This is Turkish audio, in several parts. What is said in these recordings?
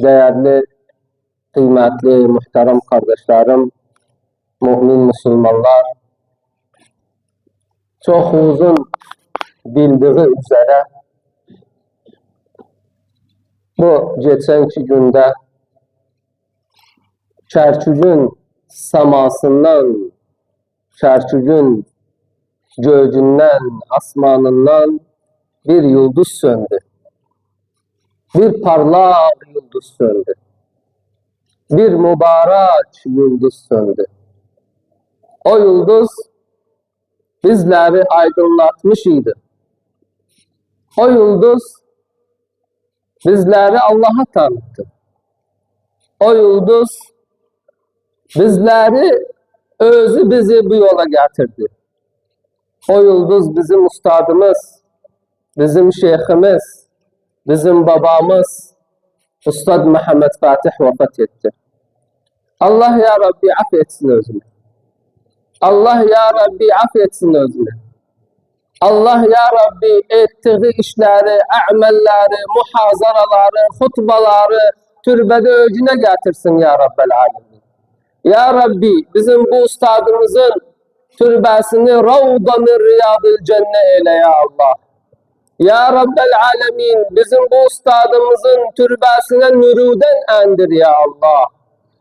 Değerli, kıymetli, muhterem kardeşlerim, mümin Müslümanlar, çok uzun bildiği üzere bu geçenki günde Kerkük'ün semasından, Kerkük'ün göğünden, asmanından bir yıldız söndü. Bir parlak yıldız söndü. Bir mübarek yıldız söndü. O yıldız bizleri aydınlatmış idi. O yıldız bizleri Allah'a tanıttı. O yıldız bizleri özü bizi bu yola getirdi. O yıldız bizim ustadımız, bizim şeyhimiz, bizim babamız Ustad Muhammed Fatih vefat etti. Allah ya Rabbi affetsin özünü. Allah ya Rabbi affetsin özünü. Allah ya Rabbi ettiği işleri, amelleri, muhazaraları, hutbaları türbede öcüne getirsin ya Rabbel Alemin. Ya Rabbi bizim bu ustadımızın türbesini Ravdan-ı Riyad-ı Cennet eyle ya Allah. Ya Rabbel Alemin bizim bu ustadımızın türbesine nuruden endir ya Allah.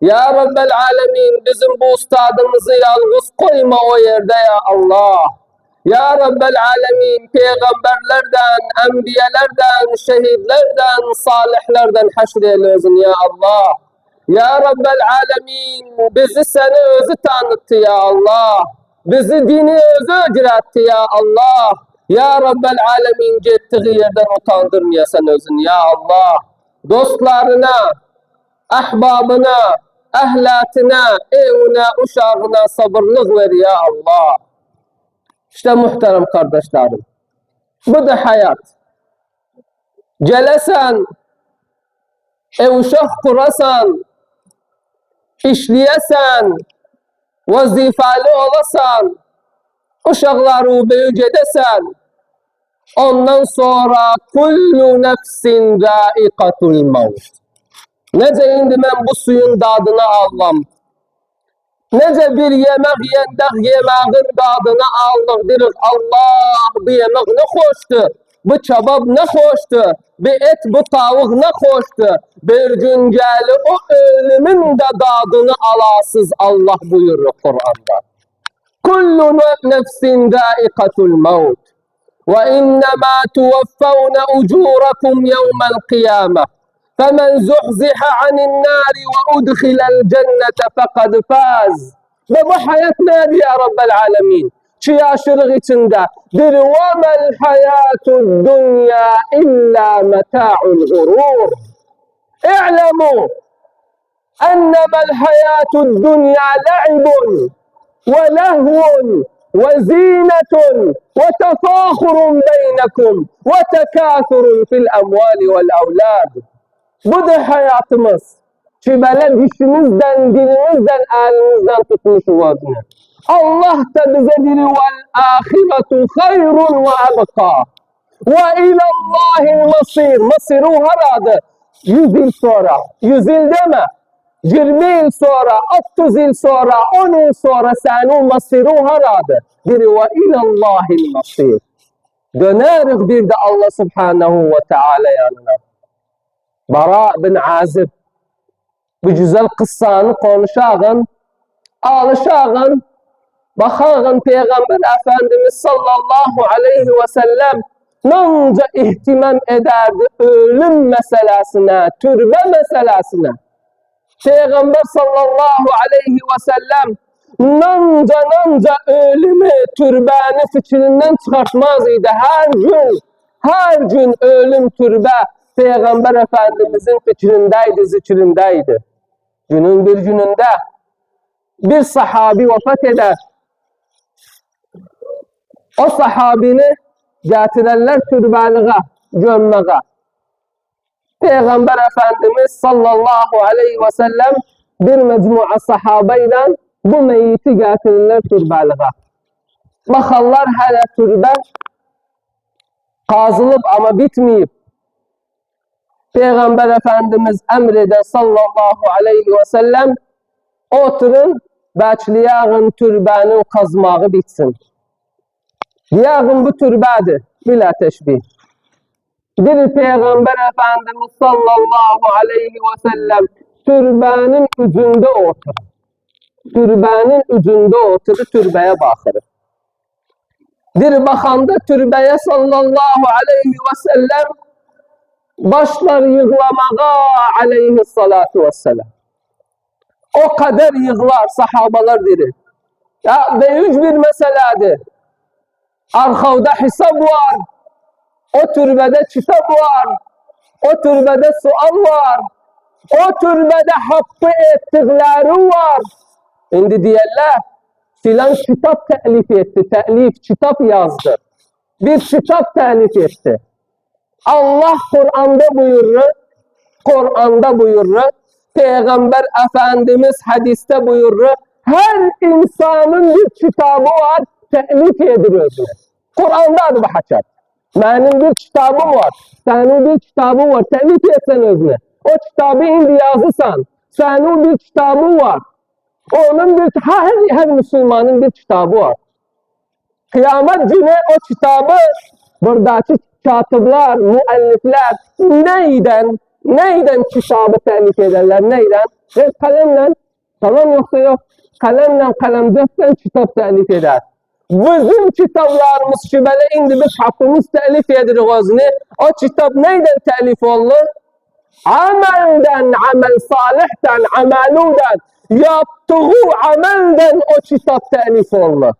Ya Rabbel Alemin bizim bu ustadımızı yalnız koyma o yerde ya Allah. Ya Rabbel Alemin peygamberlerden, enbiyelerden, şehitlerden, salihlerden haşreyle özün ya Allah. Ya Rabbel Alemin bizi seni özü tanıttı ya Allah. Bizi dini özü öğretti ya Allah. Ya Rabbel Alemin gittiği yerden utandırmayasan özün ya Allah. Dostlarına, ahbabına, ehlatına, evine, uşağına sabırlık ver ya Allah. İşte muhterem kardeşlerim, bu da hayat. Gelesen, uşak kurasan, işleyesen, vazifeli olasan, uşakları büyük edesen, ondan sonra kullu nefsin zâikatul mevt. Nece indi ben bu suyun dadını almam. Nece bir yemek yendek yemeğin dadını aldık dedik. Allah bu yemek ne hoştu. Bu çabab ne hoştu. Bu et bu tavuk ne hoştu. Bir gün geli o ölümün de dadını alasız Allah buyuruyor Kur'an'da. Kullu nefsin zâikatul mevt. Ve innemâ tuvaffavne ucûrakum yevmel kıyâmeh. فَمَنْ زُحْزِحَ عَنِ النَّارِ وَاُدْخِلَ الْجَنَّةَ فَقَدْ فَازْ. Ve bu hayat nedir ya Rabbel Alemin? Çiyaşırık içinde. Bir وَمَا الْحَيَاةُ الدُّنْيَا إِلَّا مَتَاعُ الْغُرُورِ. اِعْلَمُوا أَنَّمَا الْحَيَاةُ الدُّنْيَا لَعِبٌ وَلَهْوٌ وَزِينَةٌ وَتَفَاخُرٌ بَيْنَكُمْ وَتَكَاثُرٌ فِي الْأَمْوَالِ وَالْأَوْلَادِ. Bu da hayatımız. Çibeler işimizden, dilimizden, elimizden tutmuş vazını. Allah da bize diri vel ahiretu hayrun ve ebqa. Ve ilallahil masir. Masiru haradı. 100 yıl sonra. 100 yıl deme. 20 yıl sonra, 30 yıl sonra, 10 yıl sonra senin masiru haradı. Diri ve ilallahil masir. Döneriz bir de Allah subhanahu ve teala yanına. Bara bin Azib bu güzel kıssanı konuşağın, alışağın, bakağın Peygamber Efendimiz sallallahu aleyhi ve sellem nanca ihtimam ederdi ölüm meselesine, türbe meselesine. Peygamber sallallahu aleyhi ve sellem nanca ölümü, türbeni fikrinden çıkartmaz idi. Her gün ölüm, türbe Peygamber Efendimizin fikrindeydi, zikrindeydi. Günün bir gününde bir sahabi vefat eder. O sahabini getirirler türbeliğe, gömmeye. Peygamber Efendimiz sallallahu aleyhi ve sellem bir mecmua sahabeyle bu meyyiti getirirler türbeliğe. Bakarlar hala türbe kazılıp ama bitmeyip. Peygamber Efendimiz emreder sallallahu aleyhi ve sellem, oturun, bəkliyağın türbənin kazmağı bitsin. Yağın bu türbədir, bila teşbih. Bir Peygamber Efendimiz sallallahu aleyhi ve sellem türbənin ucunda oturur. Türbənin ucunda oturur, türbəyə baxır. Bir baxanda türbəyə sallallahu aleyhi ve sellem başlar yığlamağa aleyhissalatu vesselam. O kadar yığlar, sahabalar diri. Ya büyük bir meseledir. Arkada hesap var. O türbede kitap var. O türbede sual var. O türbede hakkı ettikleri var. Şimdi diyorlar, filan kitap telif etti. Telif, kitap yazdı. Bir kitap telif etti. Allah Kur'an'da buyurur, Peygamber Efendimiz hadiste buyurur, her insanın bir kitabı var, telif edilir. Kur'an'da adı haçat. Benim bir kitabım var, senin bir kitabın var, telif etsen özüne. O kitabı indi yazırsan, senin bir kitabın var. Onun her Müslümanın bir kitabı var. Kıyamet günü o kitabı buradaki katibler, müellifler neyden kitabı telif ederler, neyden? Kalemle, tamam yoksa yok. Kalemle kalemcekten kitap telif eder. Bizim kitaplarımız ki böyle indi biz hakkımız telif edirik özünü. O kitap neyden telif olur? Amelden, amel salihten, ameluden. Yaptığı amelden o kitap telif olur.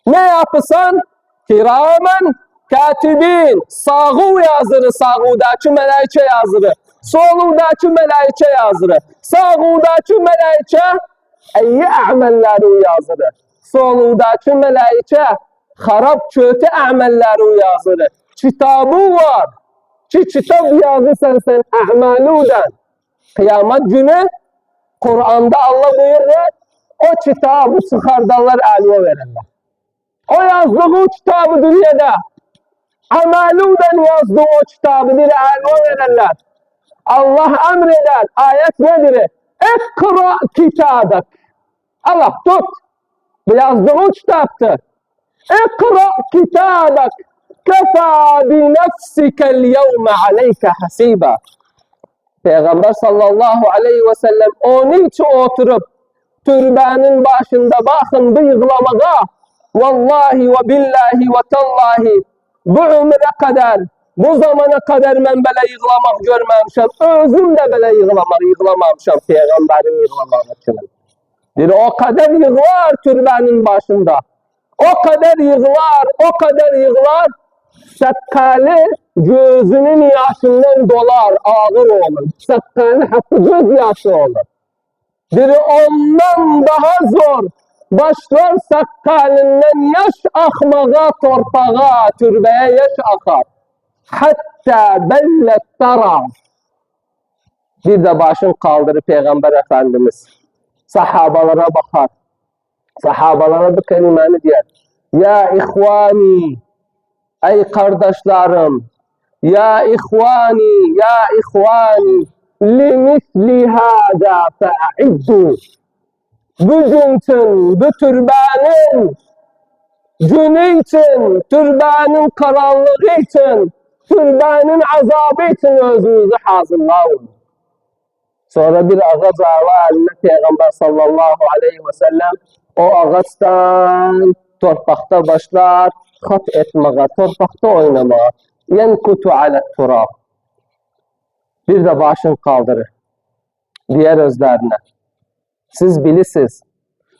Ne yapırsan? Kiramen katibin. Sağı yazırı, sağudaki melaike yazırı. Soludaki melaike yazırı. Sağudaki melaike iyi amelleri yazırı. Soludaki melaike harap kötü amelleri yazırı. Kitabı var. Ki kitap yazırsan sen ameluden. Kıyamet günü Kur'an'da Allah buyurur, o kitabı çıkardarlar eline verirler. O yazdığı kitabı dünyada, ameluden yazdığı o kitabı eline verirler. Allah emreder, ayet nedir? Ekra kitabek. Allah tut, bu yazdığı kitaptır. Ekra kitabek. Kefa bi nefsikel yevme aleyke hasiba. Peygamber sallallahu aleyhi ve sellem onun için oturup türbenin başında bakın bıyıklamağa vallahi ve billahi ve tallahi bu ömre kadar bu zamana kadar ben böyle yıklamak görmemişim. Özüm de böyle yıklamamışım Peygamberin yıklamak için. O kadar yıklar türbenin başında. O kadar yıklar. Sakkalı gözünün yaşından dolar, ağır olur. Sakkalı hakkı göz yaşı olur. Biri ondan daha zor. Başlar sakkalından yaş akmağa, torpağa, türbeye yaş akar. Hatta bellet tara. Bir de başın kaldırır Peygamber Efendimiz. Sahabalara bakar. Sahabalara bu kelimeni diyor. Ya ihvani. Ey kardeşlerim, ya ihvani, limisli hâdâ fe'iddu. Bugün için, bu türbenin günü için, türbenin karanlığı için, türbenin azabı için özünüzü hazırlayın. Sonra bir ağaç ağlar eline Peygamber sallallahu aleyhi ve sellem o ağaçtan torpakta başlar, kat etmeye, torpakta oynamaya. Yenkutu alet turab. Bir de başını kaldırır. Diğer özlerine. Siz bilirsiniz.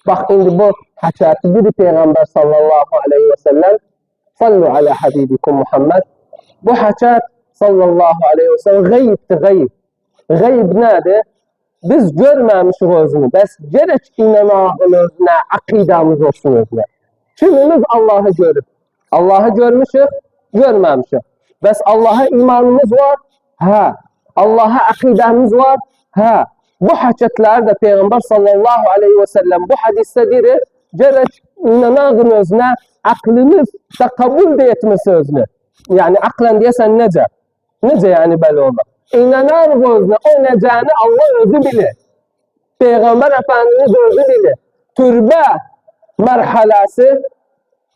Bak şimdi bu hakikati bir Peygamber sallallahu aleyhi ve sellem sallu ala habibikum Muhammed. Bu hakikat sallallahu aleyhi ve sellem gayipti, gayip. Gayib nedir? Biz görmemişiz özünü. Bes gerek inanağın özüne, akidamız olsun özüne. Kimimiz Allah'ı görüp, Allah'ı görmüşüz, görmemişiz. Bes Allah'a imanımız var, ha. Allah'a akidemiz var, ha. Bu hakikatler de Peygamber sallallahu aleyhi ve sellem bu hadiste dirir, gerek inanağın özüne, aklımız da kabul de etmesi özüne. Yani aklen diyesen nece? Nece yani böyle olur? İnanar özünə, o necəni Allah özü bilir. Peyğəmbər Efendimiz özü bilir. Türbə mərhələsi,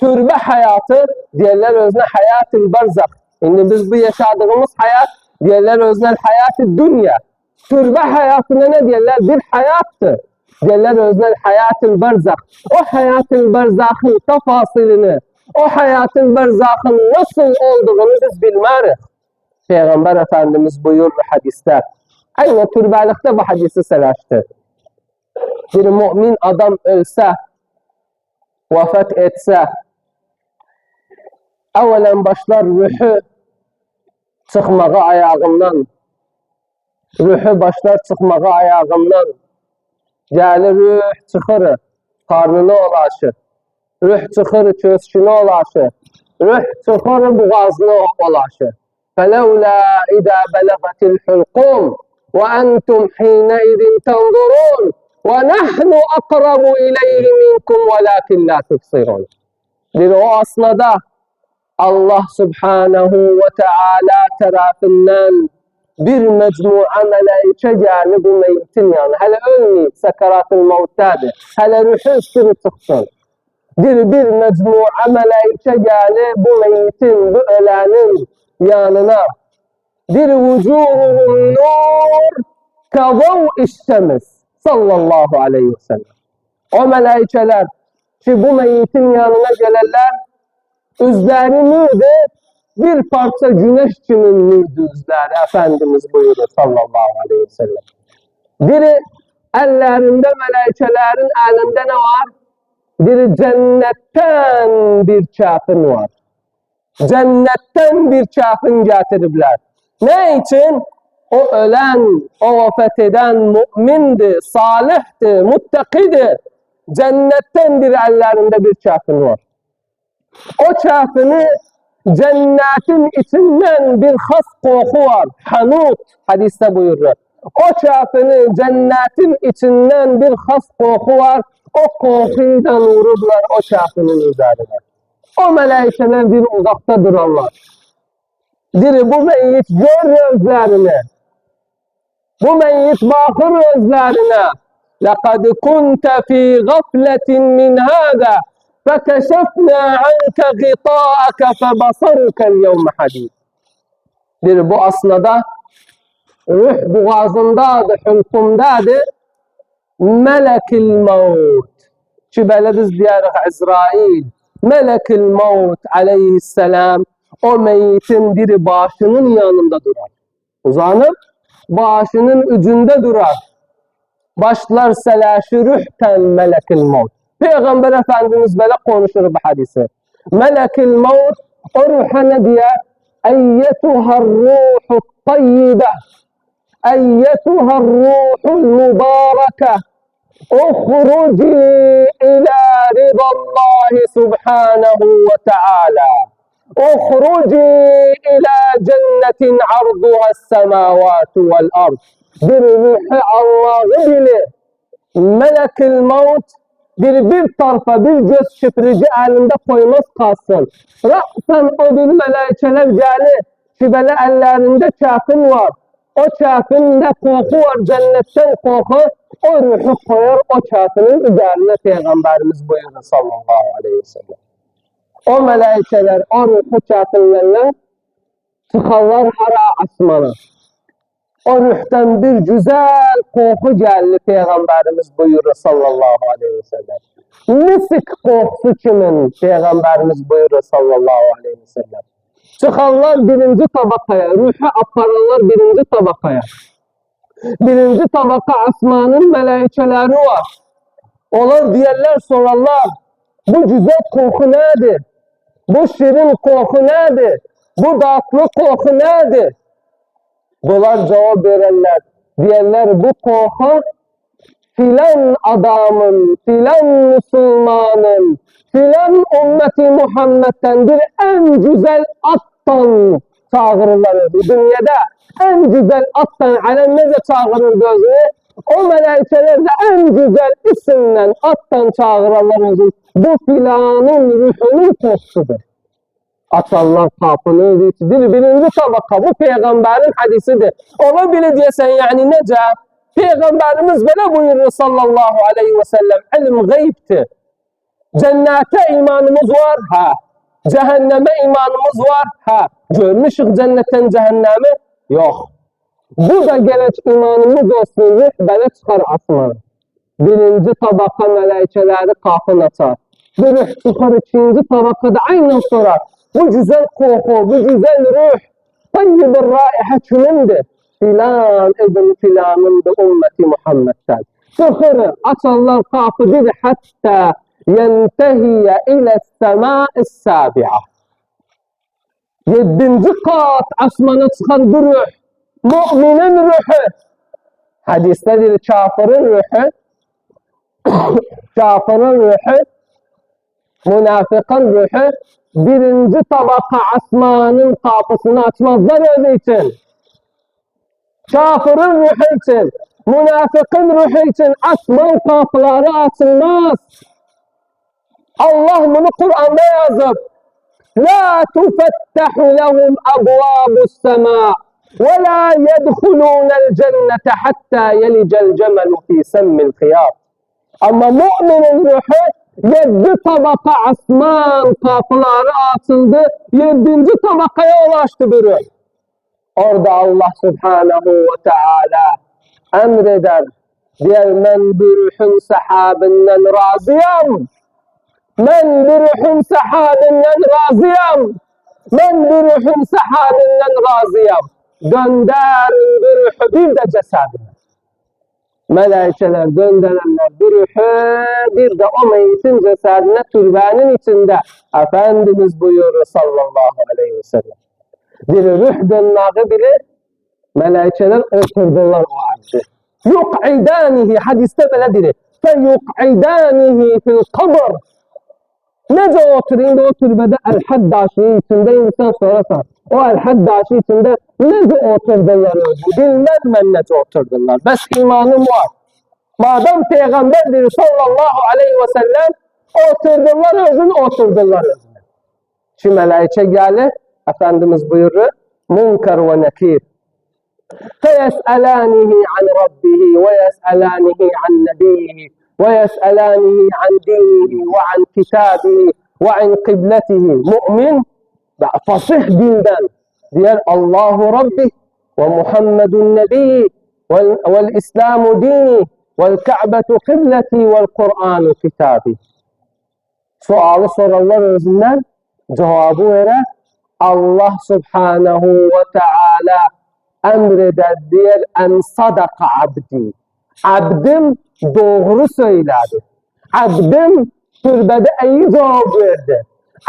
türbə həyatı deyirlər özünə həyat-ül barzaq. İndi biz bu yaşadığımız həyat deyirlər özünə həyat-ı dünya. Türbə həyatına ne deyirlər? Bir həyatdır. Deyirlər özünə həyat-ül barzaq. O həyat-ül barzaqın təfasilini, o həyat-ül barzaqın nasıl olduğunu biz bilmərik. Peyğəmbər Efendimiz buyurdu hadiste. Aynı türbəlikdə bu hadisi sələşdir. Bir mümin adam ölsə, vəfat etsə, əvvələn başlar ruhu çıxmağa ayağından. Ruhu başlar çıxmağa ayağından. Gəlir ruh çıxır, qarnını olaşır. Ruh çıxır, köskünü olaşır. Ruh çıxır, boğazını olaşır. فَلَوْلَا إِذَا بَلَغَتِ الْحُلْقُمْ وَأَنْتُمْ حِينَئِذٍ تَنْظُرُونَ وَنَحْنُ أَقْرَبُ إِلَيْهِ مِنْكُمْ وَلَكِنْ لَا تُبْصِرُونَ. Bir o aslında Allah Subhanahu ve Teala tarafından bir mecmu'a melaike geldi bu meyitin yani. Hele ölmeyip sekarat-ül mevt'tadır. Hele ruhu üstünü çıksın. Bir mecmu'a melaike geldi bu meyitin, bu ölenin yanına. Bir vücuhun nur kavav'iş şems sallallahu aleyhi ve sellem. O melaikeler ki bu meyitin yanına gelirler, üzleri nurdur, bir parça güneş kimin nurdu üzleri. Efendimiz buyurdu sallallahu aleyhi ve sellem. Biri ellerinde melaikelerin elinde ne var? Biri cennetten bir kafin var. Cennetten bir kafin getiribler. Ne için? O ölen, o vefat eden mü'mindi, salihti, muttaqidi. Cennetten bir ellerinde bir kafin var. O kafini cennetin içinden bir has koku var. Hanut hadiste buyurur. O kafini cennetin içinden bir has koku var. O kokuyla vururlar o kafinin üzerine. O melaikeler bir uzakta durarlar. Biri bu meyyit gör özlerine. Bu meyyit bakır özlerine. لَقَدْ كُنْتَ فِي غَفْلَةٍ مِنْ هَذَا فَكَشَفْنَا عَنْكَ غِطَاءَكَ فَبَصَرُكَ الْيَوْمَ حَدِيدٍ. Bir bu aslında ruh boğazındadır, hülkumdadır. Melekil mevt. Ki belə biz deyirik İsrail. Melekil mevt aleyhisselam o meyitin biri başının yanında durar. Uzanıp başının ucunda durar. Başlar sələşi ruhten melekil mevt. Peygamber Efendimiz böyle konuşur bu hadisi. Melekil mevt o ruha ne diyor? Eyyetuhar ruhu tayyibe. Eyyetuhar ruhul mübareke. Uhruci ila ridallahi subhanahu ve teala. Uhruci ila cennetin arduhas semavatu vel ard. Bir ruhu Allah'ı bilir. Melekil mevt bir tarafa bir göz şifreci elinde koymaz kalsın. Ra'san o bir melaikeler gelir ki böyle ellerinde kafin var. O kafinde koku var, cennetten koku. O ruhu koyar o kafinin üzerine Peygamberimiz buyurdu sallallahu aleyhi ve sellem. O melaikeler o ruhu kafinlerle çıkarlar hara asmana. O ruhtan bir güzel koku geldi Peygamberimiz buyurdu sallallahu aleyhi ve sellem. Misik kokusu kimin? Peygamberimiz buyurdu sallallahu aleyhi ve sellem. Çıkanlar birinci tabakaya, ruhu aparanlar birinci tabakaya. Birinci tabaka asmanın melaikeleri var. Onlar diyorlar sorarlar, bu güzel koku nedir? Bu şirin koku nedir? Bu tatlı koku nedir? Bunlar cevap verirler. Diyorlar bu koku filan adamın, filan Müslümanın, filan ümmeti Muhammed'den bir en güzel attan çağırırlar. Dünyada en güzel attan alemde çağırır gözünü. O melaikeler de en güzel isimle attan çağırırlar özü. Bu filanın ruhunun kokusudur. Açarlar kapını özü içindir. Birinci tabaka bu peygamberin hadisidir. Ola bile diyesen yani nece? Peygamberimiz böyle buyurur sallallahu aleyhi ve sellem. İlim gayiptir. Cennete imanımız var. Ha. Cehenneme imanımız var. Ha. Görmüşük cennetten cehennemi? Yok. Bu da gerek imanımız olsun. Ruh böyle çıkar asmana. Birinci tabaka melekeleri kapını açar. Bu ruh çıkar ikinci tabakada aynen sorar. Bu güzel koku, bu güzel ruh. Tayyibir raihe kimindir? Filan ibn filanındır ümmeti Muhammed'den. Çıkır açarlar kapıdır hatta yentehiye ile semâ'is sâbi'a. Yedinci kat asmana çıkar bu ruh. Müminin ruhu. Hadiste bir kafirin ruhu, kafirin ruhu, münafıkın ruhu birinci tabaka asmanın kapısını açmazlar özü için. Kafirin ruhu için, münafıkın ruhu için asman kapıları açılmaz. Allah bunu Kur'an'da yazıp La tufettahu lehum abvâbus semâ وَلَا يَدْخُلُونَ الْجَنَّةَ حَتَّى يَلِجَ الْجَمَلُ فِي سَمِّ الْخِيَاطِ. Ama müminin ruhu 7 tabaka asman kapıları açıldı. 7. tabakaya ulaştı bir ruh. Orada Allah Subhanahu ve Teala emreder. Diyor ben bir ruhun sahabinden razıyam. Ben bir ruhun sahabinden razıyam. Ben bir ruhun sahabinden razıyam. Gönderin bir ruhu bir de cesedine. Melikeler gönderenler bir ruhu bir de o meyitin cesedine türbenin içinde. Efendimiz buyuruyor sallallahu aleyhi ve sellem. Bir ruh dönmeği bile melikeler oturdular o abdi. Yuk'idanihi hadiste böyle dedi. Feyuk'idanihi fil kabr. Nece oturayım da o türbede el-haddaşi içinde insan sorarsan. O el-haddaşi içinde nece oturdular özü? Bilmem ben nece oturdular. Bes imanım var. Madem Peygamberdir sallallahu aleyhi ve sellem oturdular özünü oturdular özünü. Şu melaike geldi. Efendimiz buyurur. Munkar ve nekir. فَيَسْأَلَانِهِ عَنْ رَبِّهِ وَيَسْأَلَانِهِ عَنْ نَبِيهِ وَيَسْأَلَانِهِ عَنْ دِينِهِ وَعَنْ كِتَابِهِ وَعَنْ قِبْلَتِهِ. Mümin fasih dilden diğer Allahu Rabbi ve Muhammedun Nebi vel İslamu dini vel Ka'betu kıbleti vel Kur'anu kitabi. Sualı sorarlar özünden cevabı veren Allah Subhanahu ve Teala emreder diğer en sadaka abdi. Abdim doğru söyledi. Abdim türbede iyi cevap verdi.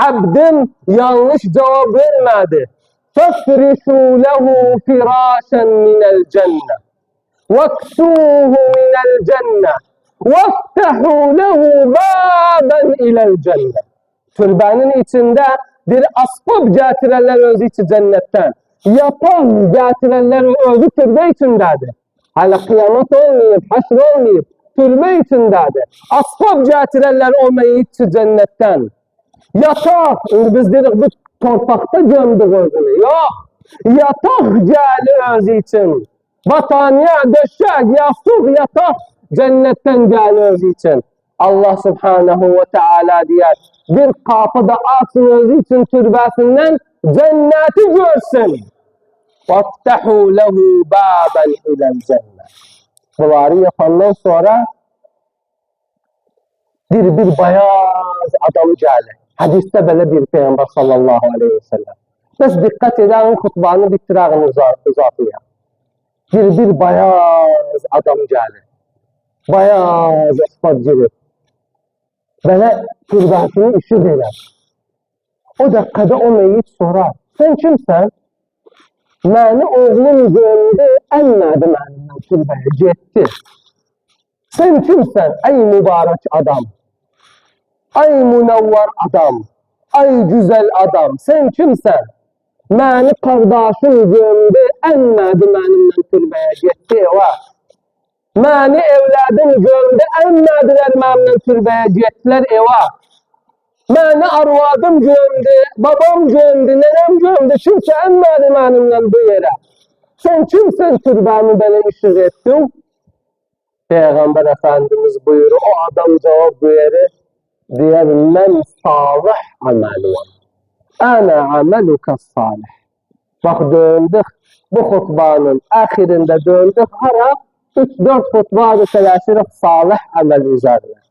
Abdim yanlış cevap vermedi. فَفْرِشُوا لَهُ فِرَاشًا مِنَ الْجَنَّةِ وَاكْسُوهُ مِنَ الْجَنَّةِ وَافْتَحُوا لَهُ بَابًا إِلَى الْجَنَّةِ. Türbenin içinde bir asbab getirenler özü için cennetten. Yapan getirenler özü türbe içindedir. Hala kıyamet olmayıp, haşr olmayıp, türbe içindedir. Asbab getirenler o meyyitçi cennetten. Yatak, biz dedik bu torpakta gömdük özünü. Yok, yatak geli özü için. Bataniye, döşek, yastuk, yatak cennetten geli özü için. Allah Subhanahu ve Teala diyor, bir kapıda açın özü için türbesinden cenneti görsün. وَافْتَحُوا لَهُ بَابًا إِلَى الْجَنَّةِ. Bunları yapandan sonra bir beyaz adam geldi. Hadiste böyle bir Peygamber sallallahu aleyhi ve sellem. Biz dikkat eden hutbanı bitirağını uzatıyor. Bir beyaz adam geldi. Beyaz esfad girip. Böyle türbesini işi verir. O dakikada o meyyit sorar. Sen kimsen? Məni oğlum gördü, əlmədi mənimlə türbəyə getdi. Sen kimsən ey mübarək adam? Ay münəvvər adam? Ay güzel adam? Sen kimsən? Məni qardaşım gördü, əlmədi mənimlə türbəyə getdi. Məni evlədim gördü, əlmədilər mənimlə türbəyə getdilər eva. Məni arvadım gömdü, babam gömdü, nənəm gömdü, kimsə ənmədi mənimlə bu yerə. Sen kimsən türbəmi belə işıq etdin? Peyğəmbər Efendimiz buyurur, o adam cavab verir, deyər, mən salih əməliyəm. Ənə əməluka salih. Bax, döndük, bu xutbanın əxirində döndük, hara 3-4 xutbadır tələşirik salih əməl üzərinə.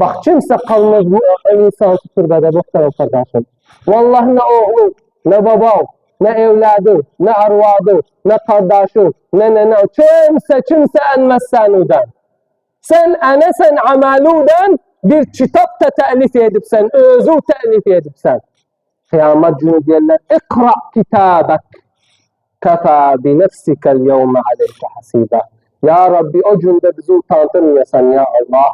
Bax, kimsə qalmaz bu insan türbədə, muhterem qardaşım. Vallahi nə oğlum, nə babam, nə evladım, nə arvadım, nə qardaşım, nə, kimsə ənməz sənudən. Sən ənəsən əməludən bir kitap da təlif edibsən, özü təlif edibsən. Qiyamət günü deyirlər, iqra kitabək, kəfə binəfsikəl yevmə aleykə hasibə. Ya Rabbi, o gündə bizi utandırmayasan ya Allah.